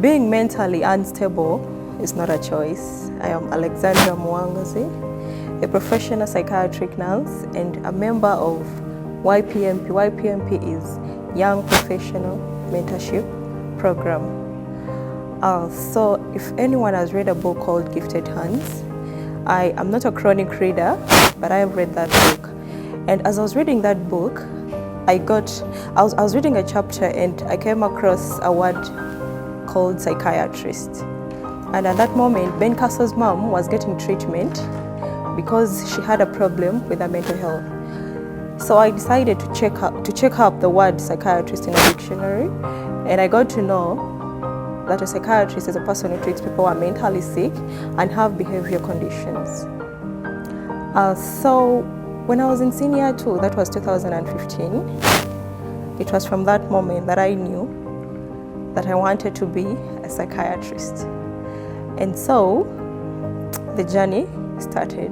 Being mentally unstable is not a choice. I am Alexandra Muwanguzi, a professional psychiatric nurse and a member of Ypmp. Ypmp is Young Professional Mentorship Program. So if anyone has read a book called Gifted Hands, I am not a chronic reader, but I have read that book. And as I was reading that book, I was reading a chapter and I came across a word called psychiatrist. And at that moment, Ben Castle's mom was getting treatment because she had a problem with her mental health. So I decided to check up the word psychiatrist in a dictionary, and I got to know that a psychiatrist is a person who treats people who are mentally sick and have behavior conditions. So when I was in senior 2, that was 2015, it was from that moment that I knew that I wanted to be a psychiatrist. And so the journey started.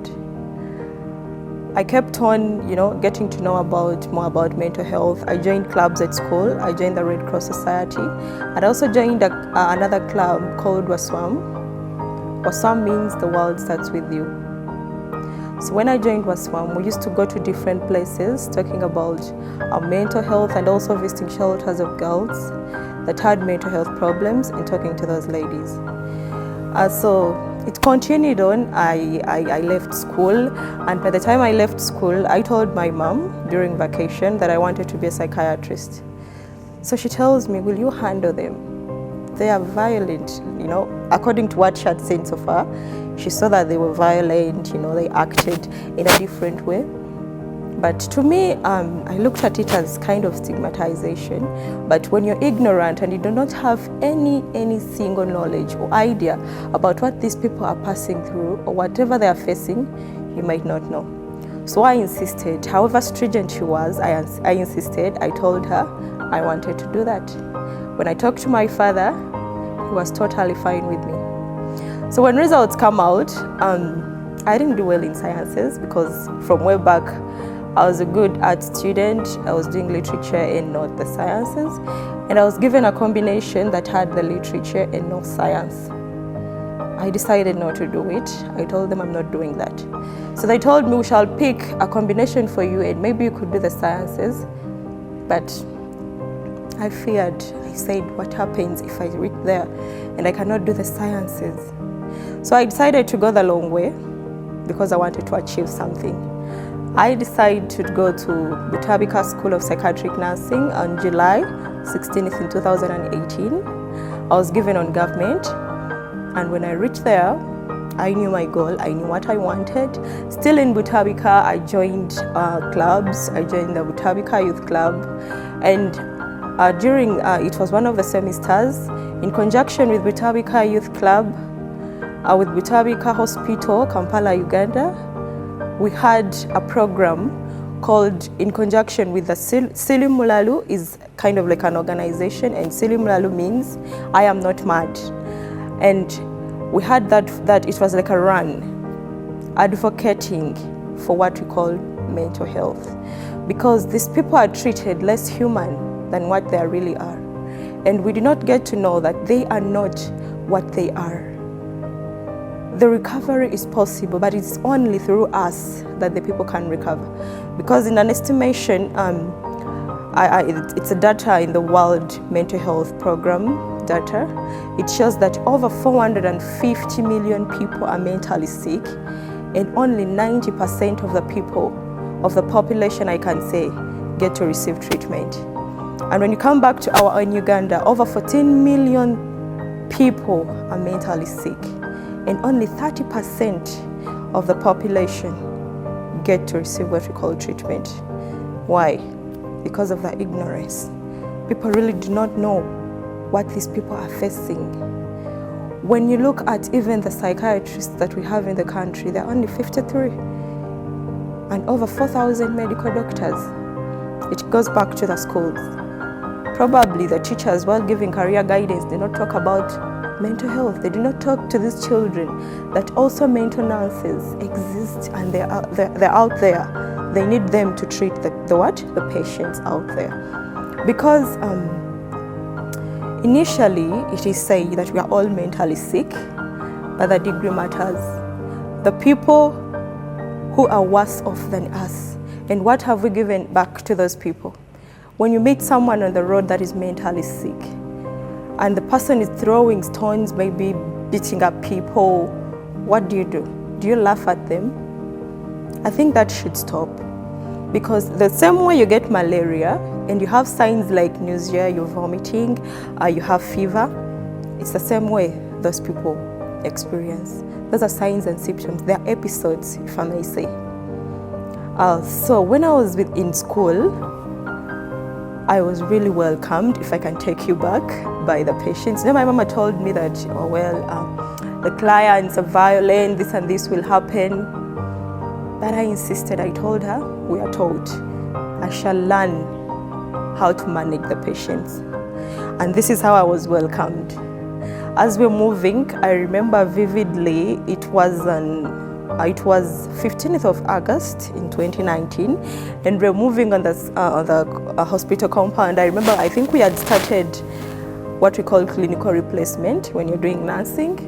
I kept on, getting to know more about mental health. I joined clubs at school. I joined the Red Cross Society. And I also joined another club called WASWAM. WASWAM means the world starts with you. So when I joined WASWAM, we used to go to different places talking about our mental health and also visiting shelters of girls that had mental health problems and talking to those ladies. So it continued on. I left school, and by the time I left school, I told my mom during vacation that I wanted to be a psychiatrist. So she tells me, will you handle them? They are violent, according to what she had said so far. She saw that they were violent, they acted in a different way. But to me, I looked at it as kind of stigmatization. But when you're ignorant and you do not have any single knowledge or idea about what these people are passing through or whatever they are facing, you might not know. So I insisted. However stringent she was, I insisted. I told her I wanted to do that. When I talked to my father, he was totally fine with me. So when results come out, I didn't do well in sciences because from way back, I was a good art student. I was doing literature and not the sciences. And I was given a combination that had the literature and no science. I decided not to do it. I told them I'm not doing that. So they told me, we shall pick a combination for you and maybe you could do the sciences. But I feared. I said, what happens if I reach there and I cannot do the sciences? So I decided to go the long way because I wanted to achieve something. I decided to go to Butabika School of Psychiatric Nursing on July 16th in 2018. I was given on government, and when I reached there, I knew my goal, I knew what I wanted. Still in Butabika, I joined clubs. I joined the Butabika Youth Club, and during, it was one of the semesters, in conjunction with Butabika Youth Club, with Butabika Hospital, Kampala, Uganda, we had a program called, in conjunction with the Silimulalu, is kind of like an organization, and Silimulalu means I am not mad. And we had that it was like a run advocating for what we call mental health, because these people are treated less human than what they really are. And we do not get to know that they are not what they are. The recovery is possible, but it's only through us that the people can recover. Because in an estimation, it's a data in the World Mental Health Program data. It shows that over 450 million people are mentally sick, and only 90% of the people, of the population, I can say, get to receive treatment. And when you come back to our own Uganda, over 14 million people are mentally sick, and only 30% of the population get to receive what we call treatment. Why? Because of the ignorance. People really do not know what these people are facing. When you look at even the psychiatrists that we have in the country, there are only 53, and over 4,000 medical doctors. It goes back to the schools. Probably the teachers, while giving career guidance, do not talk about mental health. They do not talk to these children that also mental nurses exist, and they're out there. They need them to treat the patients out there. Because Initially, it is said that we are all mentally sick, but the degree matters. The people who are worse off than us, and what have we given back to those people? When you meet someone on the road that is mentally sick, and the person is throwing stones, maybe beating up people, what do? Do you laugh at them? I think that should stop. Because the same way you get malaria and you have signs like nausea, you're vomiting, you have fever, it's the same way those people experience. Those are signs and symptoms. They are episodes, if I may say. So when I was in school, I was really welcomed, if I can take you back, by the patients. My mama told me that, the clients are violent, this and this will happen. But I insisted. I told her, we are taught. I shall learn how to manage the patients. And this is how I was welcomed. As we're moving, I remember vividly, it was 15th of August in 2019, and we're moving on the hospital compound. I remember, I think we had started what we call clinical replacement when you're doing nursing,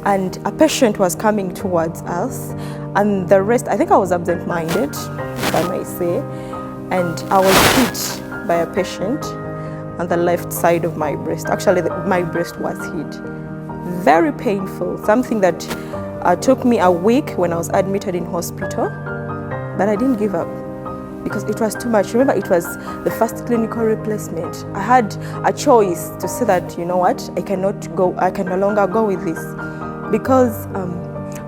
and a patient was coming towards us, and the rest, I think I was absent-minded, if I may say, and I was hit by a patient on the left side of my breast. Actually, my breast was hit. Very painful, something that took me a week when I was admitted in hospital, but I didn't give up because it was too much. Remember, it was the first clinical replacement. I had a choice to say that, you know what, I can no longer go with this. Because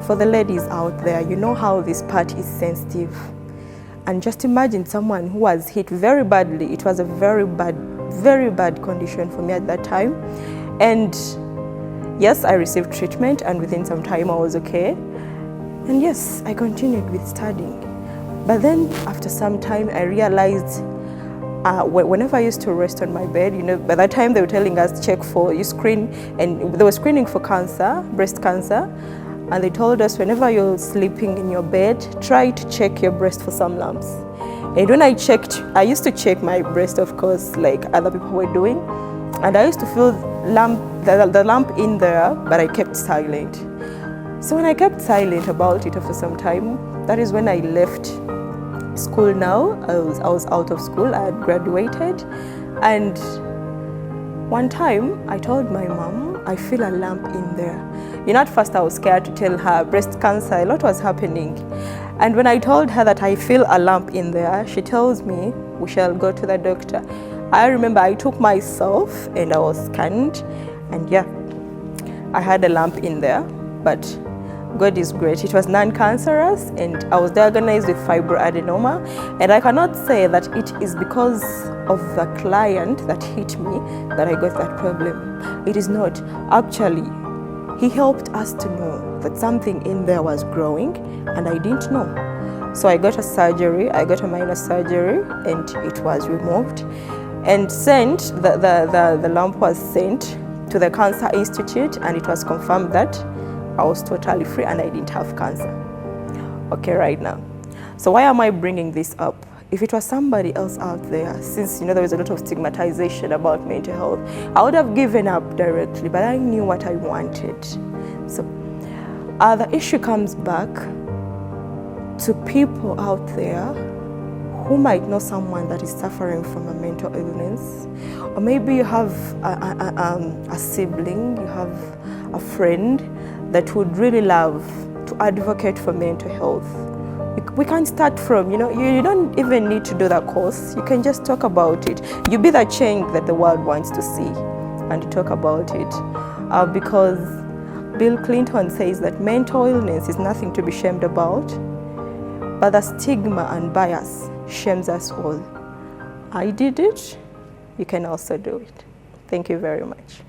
for the ladies out there, you know how this part is sensitive. And just imagine someone who was hit very badly. It was a very bad condition for me at that time. And yes, I received treatment, and within some time I was okay. And yes, I continued with studying. But then after some time, I realized whenever I used to rest on my bed, by that time they were telling us you screen, and they were screening for cancer, breast cancer. And they told us whenever you're sleeping in your bed, try to check your breast for some lumps. And when I used to check my breast, of course, like other people were doing. And I used to feel the lump in there, but I kept silent. So when I kept silent about it after some time, that is when I left school now. I was out of school, I had graduated. And one time I told my mom, I feel a lump in there. At first I was scared to tell her breast cancer, a lot was happening. And when I told her that I feel a lump in there, she tells me, we shall go to the doctor. I remember I took myself and I was scanned, and yeah, I had a lump in there, but God is great. It was non-cancerous, and I was diagnosed with fibroadenoma, and I cannot say that it is because of the client that hit me that I got that problem. It is not. Actually, he helped us to know that something in there was growing, and I didn't know. So I got a surgery, I got a minor surgery, and it was removed. And the lump was sent to the Cancer Institute, and it was confirmed that I was totally free and I didn't have cancer. Okay, right now. So why am I bringing this up? If it was somebody else out there, since there was a lot of stigmatization about mental health, I would have given up directly, but I knew what I wanted. So the issue comes back to people out there who might know someone that is suffering from a mental illness, or maybe you have a sibling, you have a friend that would really love to advocate for mental health. We can start from, you don't even need to do that course. You can just talk about it. You be the change that the world wants to see, and you talk about it. Because Bill Clinton says that mental illness is nothing to be shamed about, but the stigma and bias shames us all. I did it. You can also do it. Thank you very much.